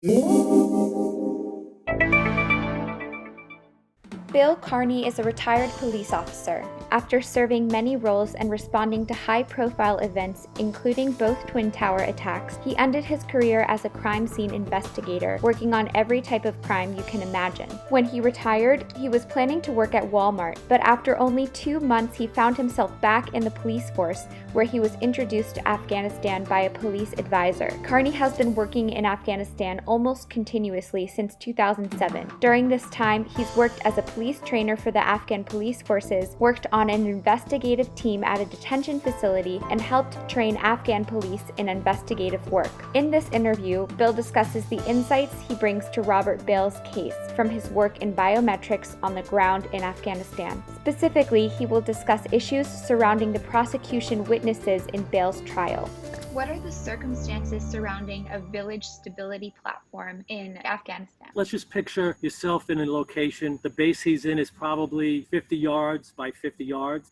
Bill Carney is a retired police officer. After serving many roles and responding to high-profile events, including both Twin Tower attacks, he ended his career as a crime scene investigator, working on every type of crime you can imagine. When he retired, he was planning to work at Walmart, but after only 2 months he found himself back in the police force, where he was introduced to Afghanistan by a police advisor. Carney has been working in Afghanistan almost continuously since 2007. During this time, he's worked as a police trainer for the Afghan police forces, worked on an investigative team at a detention facility, and helped train Afghan police in investigative work. In this interview, Bill discusses the insights he brings to Robert Bales' case from his work in biometrics on the ground in Afghanistan. Specifically, he will discuss issues surrounding the prosecution witnesses in Bales' trial. What are the circumstances surrounding a village stability platform in Afghanistan? Let's just picture yourself in a location. The base he's in is probably 50 yards by 50 yards.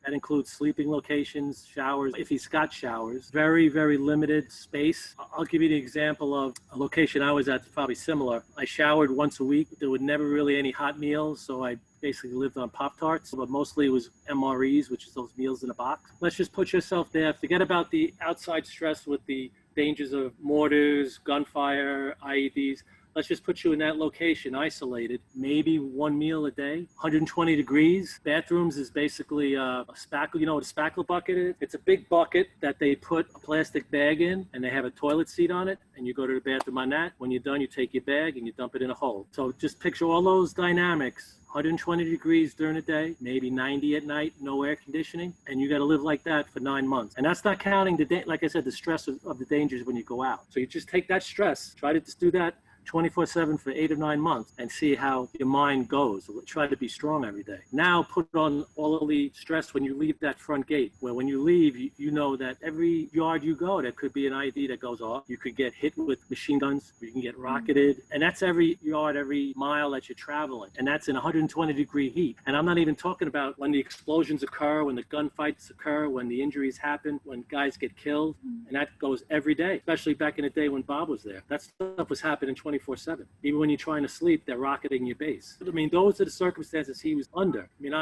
That includes sleeping locations, showers, if he's got showers. Very, very limited space. I'll give you the example of a location I was at, probably similar. I showered once a week. There were never really any hot meals, so I basically lived on Pop-Tarts, but mostly it was MREs, which is those meals in a box. Let's just put yourself there. Forget about the outside stress with the dangers of mortars, gunfire, IEDs. Let's just put you in that location, isolated, maybe one meal a day, 120 degrees. Bathrooms is basically a spackle. You know what a spackle bucket is? It's a big bucket that they put a plastic bag in, and they have a toilet seat on it, and you go to the bathroom on that. When you're done, you take your bag and you dump it in a hole. So just picture all those dynamics. 120 degrees during the day, maybe 90 at night, no air conditioning, and you got to live like that for 9 months. And that's not counting like I said, the stress of the dangers when you go out. So you just take that stress, try to just do that 24/7 for 8 or 9 months and see how your mind goes. Try to be strong every day. Now put on all of the stress when you leave that front gate, where when you leave, you know that every yard you go, there could be an IED that goes off. You could get hit with machine guns, you can get rocketed, and that's every yard, every mile that you're traveling. And that's in 120-degree heat. And I'm not even talking about when the explosions occur, when the gunfights occur, when the injuries happen, when guys get killed. And that goes every day, especially back in the day when Bob was there. That stuff was happening 24/7. Even when you're trying to sleep, they're rocketing your base. I mean, those are the circumstances he was under. I mean,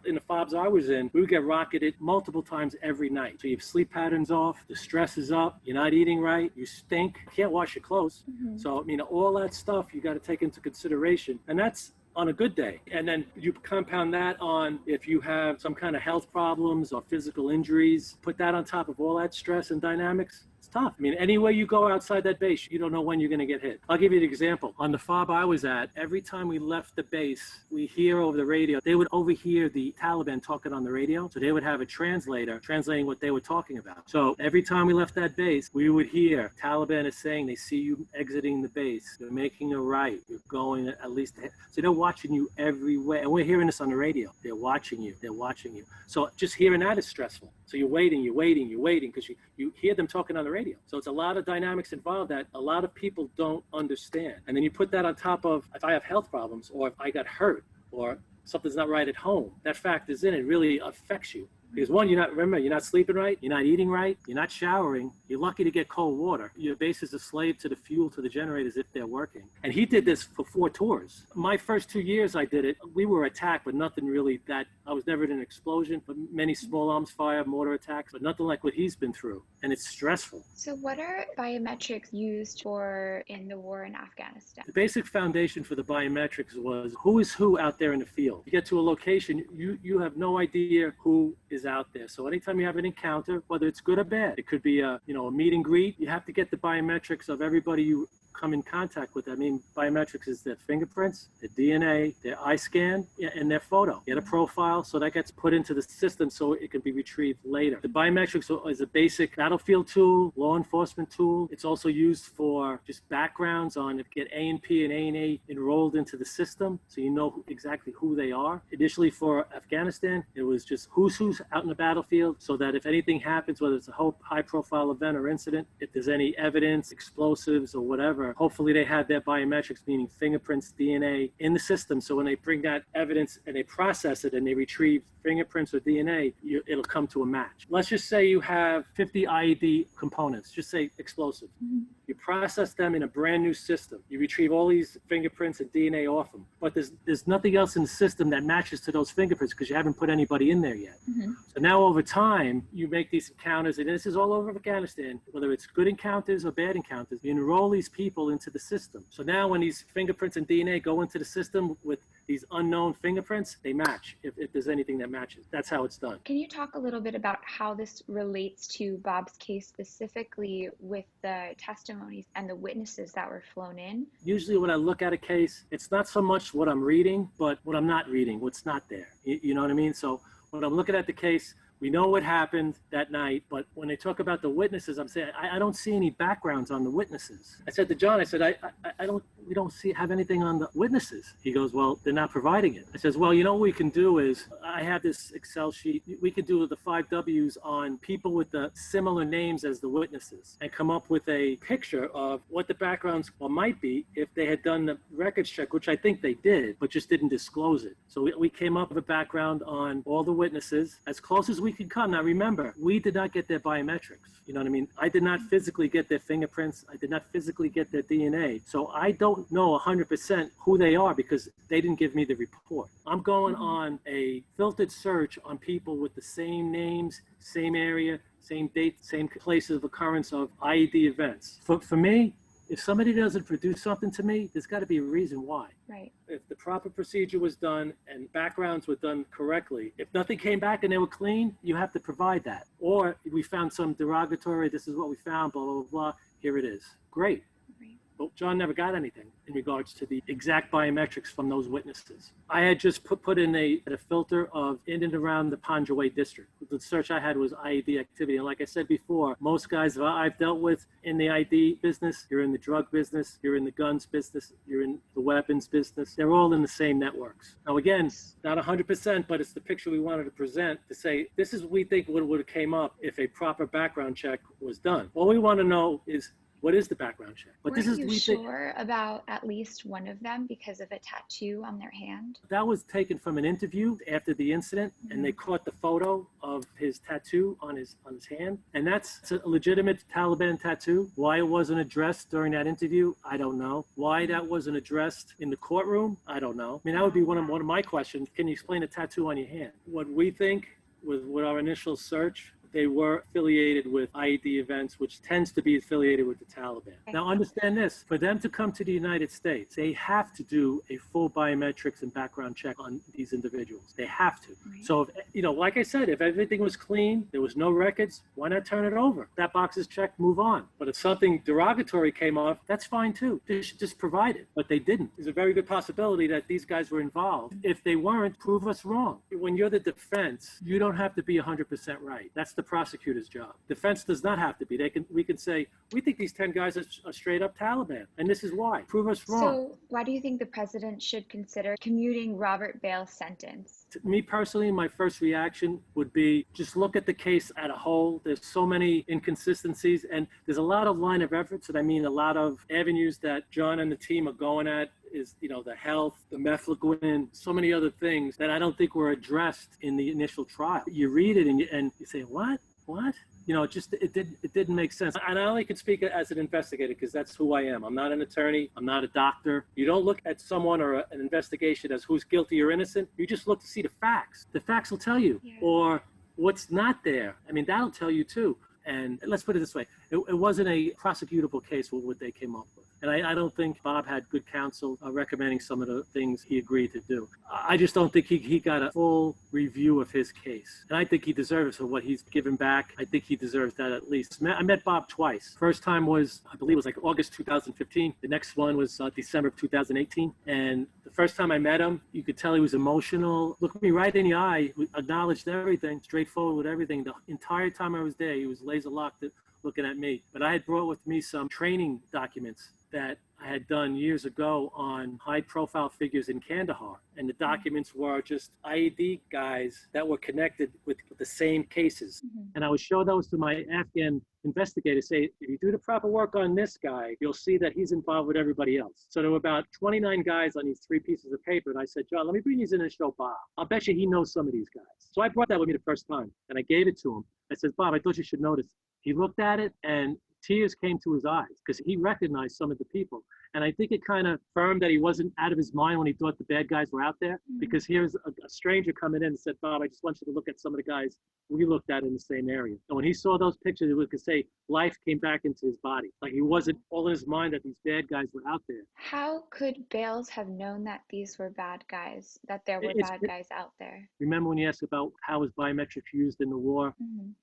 in the FOBs I was in, we would get rocketed multiple times every night. So your sleep pattern's off, the stress is up, you're not eating right, you stink, you can't wash your clothes. So, I mean, all that stuff you got to take into consideration. And that's on a good day. And then you compound that on if you have some kind of health problems or physical injuries, put that on top of all that stress and dynamics. It's tough. I mean, anywhere you go outside that base, you don't know when you're going to get hit. I'll give you an example. On the FOB I was at, every time we left the base, we hear over the radio, they would overhear the Taliban talking on the radio. So they would have a translator translating what they were talking about. So every time we left that base, we would hear Taliban is saying they see you exiting the base. You're making a right. You're going at least ahead. So they're watching you everywhere. And we're hearing this on the radio. They're watching you. They're watching you. So just hearing that is stressful. So you're waiting because you hear them talking on the radio. So it's a lot of dynamics involved that a lot of people don't understand. And then you put that on top of if I have health problems or if I got hurt or something's not right at home, that factors in. It really affects you. Because one, you're not sleeping right, you're not eating right, you're not showering, you're lucky to get cold water. Your base is a slave to the fuel, to the generators if they're working. And he did this for 4 tours. My first 2 years I did it, we were attacked, but nothing really I was never in an explosion, but many small arms fire, mortar attacks, but nothing like what he's been through. And it's stressful. So what are biometrics used for in the war in Afghanistan? The basic foundation for the biometrics was who is who out there in the field. You get to a location, you have no idea who is out there. So anytime you have an encounter, whether it's good or bad, it could be a meet and greet. You have to get the biometrics of everybody you come in contact with. I mean, biometrics is their fingerprints, their DNA, their eye scan, and their photo. Get a profile, so that gets put into the system so it can be retrieved later. The biometrics is a basic battlefield tool, law enforcement tool. It's also used for just backgrounds on if you get A&P and A&A enrolled into the system, so you know exactly who they are. Initially for Afghanistan, it was just who's out in the battlefield, so that if anything happens, whether it's a high-profile event or incident, if there's any evidence, explosives or whatever, where hopefully they have their biometrics, meaning fingerprints, DNA, in the system. So when they bring that evidence and they process it and they retrieve fingerprints or DNA, it'll come to a match. Let's just say you have 50 IED components, just say explosive. You process them in a brand new system. You retrieve all these fingerprints and DNA off them. But there's nothing else in the system that matches to those fingerprints because you haven't put anybody in there yet. So now over time, you make these encounters, and this is all over Afghanistan, whether it's good encounters or bad encounters, you enroll these people into the system. So now when these fingerprints and DNA go into the system with these unknown fingerprints, they match if there's anything that matches. That's how it's done. Can you talk a little bit about how this relates to Bob's case specifically with the testimonies and the witnesses that were flown in? Usually when I look at a case, it's not so much what I'm reading, but what I'm not reading, what's not there. You know what I mean? So when I'm looking at the case, we know what happened that night, but when they talk about the witnesses, I'm saying, I don't see any backgrounds on the witnesses. I said to John, I said, we don't have anything on the witnesses. He goes, well, they're not providing it. I says, well, you know what we can do is, I have this Excel sheet. We could do the 5 W's on people with the similar names as the witnesses and come up with a picture of what the backgrounds might be if they had done the records check, which I think they did, but just didn't disclose it. So we came up with a background on all the witnesses as close as we could come. Now remember, we did not get their biometrics. You know what I mean? I did not physically get their fingerprints. I did not physically get their DNA. So I don't know 100% who they are because they didn't give me the report. I'm going on a filtered search on people with the same names, same area, same date, same place of occurrence of IED events. For me, if somebody doesn't produce something to me, there's got to be a reason why. Right. If the proper procedure was done and backgrounds were done correctly, if nothing came back and they were clean, you have to provide that. Or if we found some derogatory, this is what we found, blah, blah, blah, here it is. Great. But John never got anything in regards to the exact biometrics from those witnesses. I had just put in a filter of in and around the Panjwai district. The search I had was IED activity. And like I said before, most guys that I've dealt with in the ID business, you're in the drug business, you're in the guns business, you're in the weapons business. They're all in the same networks. Now, again, not 100%, but it's the picture we wanted to present to say, this is what we think would have came up if a proper background check was done. All we want to know is, what is the background check? But Weren't you sure about at least one of them because of a tattoo on their hand? That was taken from an interview after the incident, and they caught the photo of his tattoo on his hand. And that's a legitimate Taliban tattoo. Why it wasn't addressed during that interview, I don't know. Why that wasn't addressed in the courtroom, I don't know. I mean, that would be one of my questions. Can you explain a tattoo on your hand? What we think with our initial search, they were affiliated with IED events, which tends to be affiliated with the Taliban. Now, understand this. For them to come to the United States, they have to do a full biometrics and background check on these individuals. They have to. Right. So, like I said, if everything was clean, there was no records, why not turn it over? That box is checked, move on. But if something derogatory came off, that's fine too. They should just provide it. But they didn't. There's a very good possibility that these guys were involved. If they weren't, prove us wrong. When you're the defense, you don't have to be 100% right. That's the prosecutor's job. Defense does not have to be. We can say, we think these 10 guys are straight up Taliban, and this is why. Prove us wrong. So why do you think the president should consider commuting Robert Bales' sentence? To me personally, my first reaction would be just look at the case as a whole. There's so many inconsistencies, and there's a lot of line of efforts, and I mean a lot of avenues that John and the team are going at. Is the health, the methylquin, so many other things that I don't think were addressed in the initial trial. You read it and you say, what? It didn't make sense. And I only can speak as an investigator because that's who I am. I'm not an attorney. I'm not a doctor. You don't look at someone or an investigation as who's guilty or innocent. You just look to see the facts. The facts will tell you, or what's not there. I mean, that'll tell you too. And let's put it this way. It wasn't a prosecutable case with what they came up with. And I don't think Bob had good counsel recommending some of the things he agreed to do. I just don't think he got a full review of his case. And I think he deserves for what he's given back. I think he deserves that at least. I met Bob twice. First time was, I believe it was like August 2015. The next one was December of 2018. And the first time I met him, you could tell he was emotional. Looked me right in the eye, acknowledged everything, straightforward with everything. The entire time I was there, he was laser locked looking at me. But I had brought with me some training documents that I had done years ago on high-profile figures in Kandahar. And the documents were just IED guys that were connected with the same cases. And I would show those to my Afghan investigator, say, if you do the proper work on this guy, you'll see that he's involved with everybody else. So there were about 29 guys on these 3 pieces of paper. And I said, John, let me bring these in and show Bob. I'll bet you he knows some of these guys. So I brought that with me the first time and I gave it to him. I said, Bob, I thought you should notice. He looked at it and tears came to his eyes because he recognized some of the people. And I think it kind of affirmed that he wasn't out of his mind when he thought the bad guys were out there, because here's a stranger coming in and said, Bob, I just want you to look at some of the guys we looked at in the same area. And when he saw those pictures, it could say life came back into his body. Like he wasn't all in his mind that these bad guys were out there. How could Bales have known that these were bad guys, that there were bad guys out there? Remember when you asked about how was biometrics used in the war?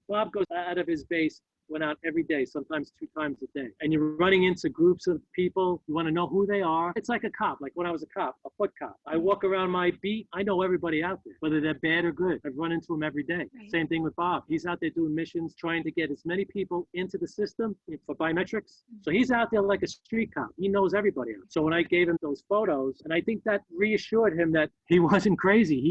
Bob goes out of his base, went out every day, sometimes 2 times a day. And you're running into groups of people. You want to know who they are. It's like a cop. Like when I was a cop, a foot cop. I walk around my beat. I know everybody out there, whether they're bad or good. I've run into them every day. Right. Same thing with Bob. He's out there doing missions, trying to get as many people into the system for biometrics. So he's out there like a street cop. He knows everybody out. So when I gave him those photos, and I think that reassured him that he wasn't crazy.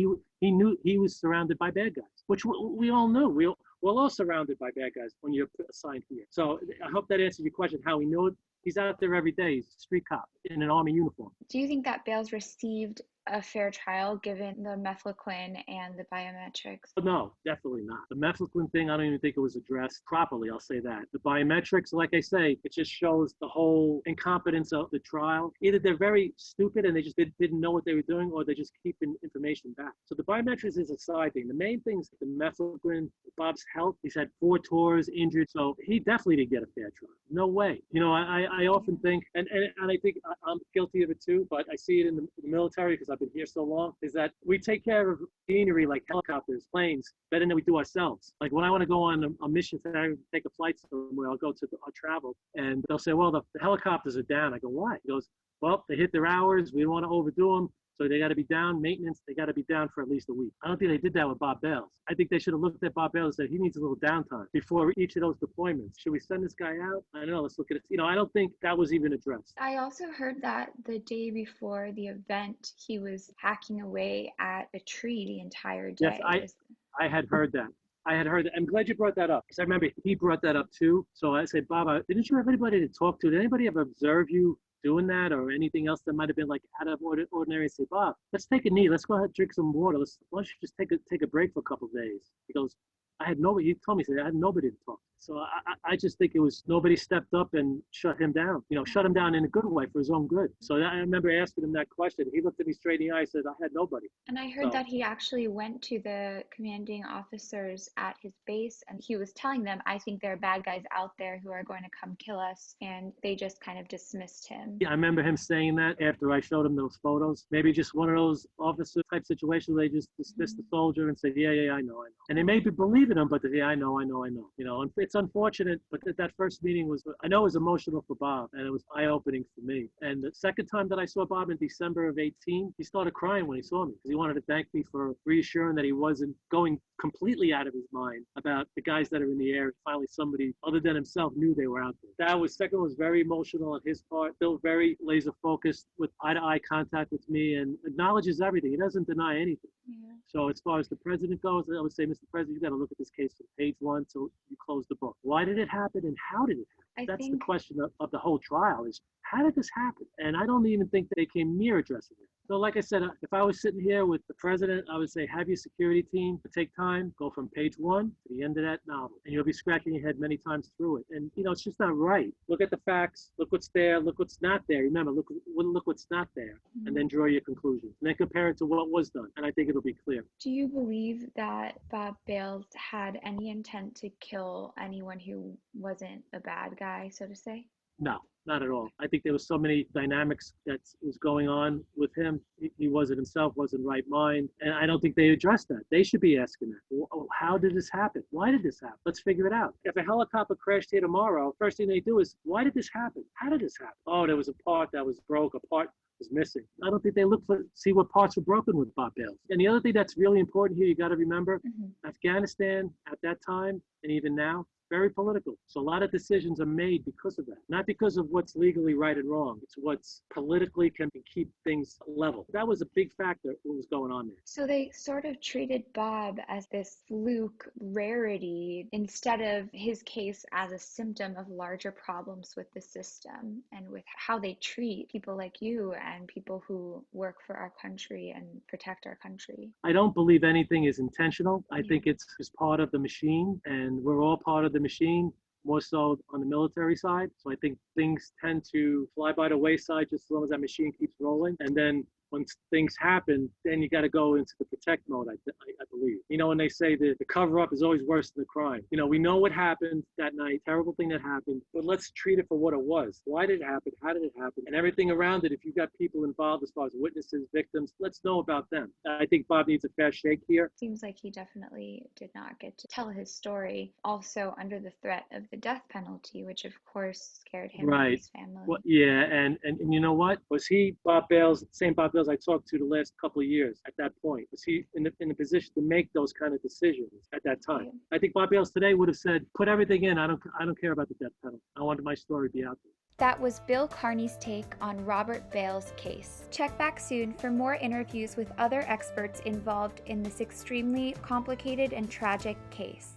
He knew he was surrounded by bad guys, which we all knew. We're all surrounded by bad guys when you're assigned here. So I hope that answers your question, how he knew it. He's out there every day. He's a street cop in an army uniform. Do you think that Bales received a fair trial given the mefloquine and the biometrics? No, definitely not. The mefloquine thing, I don't even think it was addressed properly. I'll say that. The biometrics, like I say, it just shows the whole incompetence of the trial. Either they're very stupid and they just didn't know what they were doing, or they're just keeping information back. So the biometrics is a side thing. The main thing is the mefloquine, Bob's health. He's had 4 tours, injured, so he definitely didn't get a fair trial. No way. You know, I often think, and I think I'm guilty of it too, but I see it in the military because I've been here so long, is that we take care of machinery like helicopters, planes, better than we do ourselves. Like when I want to go on a mission, I take a flight somewhere, I'll go to our travel, and they'll say, well, the helicopters are down. I go, why? He goes, well, they hit their hours. We don't want to overdo them. So they got to be down, maintenance, they got to be down for at least a week. I don't think they did that with Bob Bales. I think they should have looked at Bob Bales and said, he needs a little downtime before each of those deployments. Should we send this guy out? I don't know, let's look at it. You know, I don't think that was even addressed. I also heard that the day before the event, he was hacking away at a tree the entire day. Yes, I had heard that. I'm glad you brought that up, because I remember he brought that up too. So I said, Bob, didn't you have anybody to talk to? Did anybody ever observe you doing that, or anything else that might have been like out of ordinary? Say, Bob, let's take a knee. Let's go ahead and drink some water. Why don't you just take a break for a couple of days? He goes, I had nobody. He told me, I had nobody to talk to. So I just think it was nobody stepped up and shut him down. You know, shut him down in a good way for his own good. So I remember asking him that question. He looked at me straight in the eye and said, I had nobody. And I heard that he actually went to the commanding officers at his base and he was telling them, I think there are bad guys out there who are going to come kill us. And they just kind of dismissed him. Yeah, I remember him saying that after I showed him those photos. Maybe just one of those officer type situations. They just dismissed the soldier and said, yeah, I know. And they may be believing him, but they say, I know. You know, and it's unfortunate, but that first meeting was, I know it was emotional for Bob, and it was eye-opening for me. And the second time that I saw Bob in December of 18, he started crying when he saw me, because he wanted to thank me for reassuring that he wasn't going completely out of his mind about the guys that are in the air. Finally, somebody other than himself knew they were out there. That was, second was very emotional on his part, still very laser focused with eye-to-eye contact with me, and acknowledges everything. He doesn't deny anything. Yeah. So as far as the president goes, I would say, Mr. President, you got to look at this case from page 1 till you close the book. Why did it happen and how did it happen? That's the question of the whole trial, is how did this happen? And I don't even think they came near addressing it. So like I said, if I was sitting here with the president, I would say, have your security team take time, go from page 1 to the end of that novel, and you'll be scratching your head many times through it. And, you know, it's just not right. Look at the facts, look what's there, look what's not there. Remember, look what's not there, and then draw your conclusions. And then compare it to what was done, and I think it'll be clear. Do you believe that Bob Bales had any intent to kill anyone who wasn't a bad guy, so to say? No, not at all. I think there was so many dynamics that was going on with him. He wasn't himself, wasn't right mind. And I don't think they addressed that. They should be asking that. How did this happen? Why did this happen? Let's figure it out. If a helicopter crashed here tomorrow, first thing they do is, why did this happen? How did this happen? Oh, there was a part that was broke, a part was missing. I don't think they look see what parts were broken with Bob Bales. And the other thing that's really important here, you got to remember, Afghanistan at that time, and even now, very political. So a lot of decisions are made because of that, not because of what's legally right and wrong. It's what's politically can keep things level. That was a big factor what was going on there. So they sort of treated Bob as this fluke rarity instead of his case as a symptom of larger problems with the system and with how they treat people like you and people who work for our country and protect our country. I don't believe anything is intentional. I think it's just part of the machine, and we're all part of the machine, more so on the military side. So I think things tend to fly by the wayside just as long as that machine keeps rolling. And then once things happen, then you got to go into the protect mode, I believe. You know, when they say that the cover up is always worse than the crime. You know, we know what happened that night, terrible thing that happened, but let's treat it for what it was. Why did it happen? How did it happen? And everything around it, if you've got people involved as far as witnesses, victims, let's know about them. I think Bob needs a fair shake here. Seems like he definitely did not get to tell his story, also under the threat of the death penalty, which of course scared him and his family. Well, yeah, and you know what? Was he Bob Bales, the same Bob Bales I talked to the last couple of years at that point? Was he in the position to make those kind of decisions at that time? I think Bob Bales today would have said, put everything in. I don't care about the death penalty. I wanted my story to be out there. That was Bill Carney's take on Robert Bales' case. Check back soon for more interviews with other experts involved in this extremely complicated and tragic case.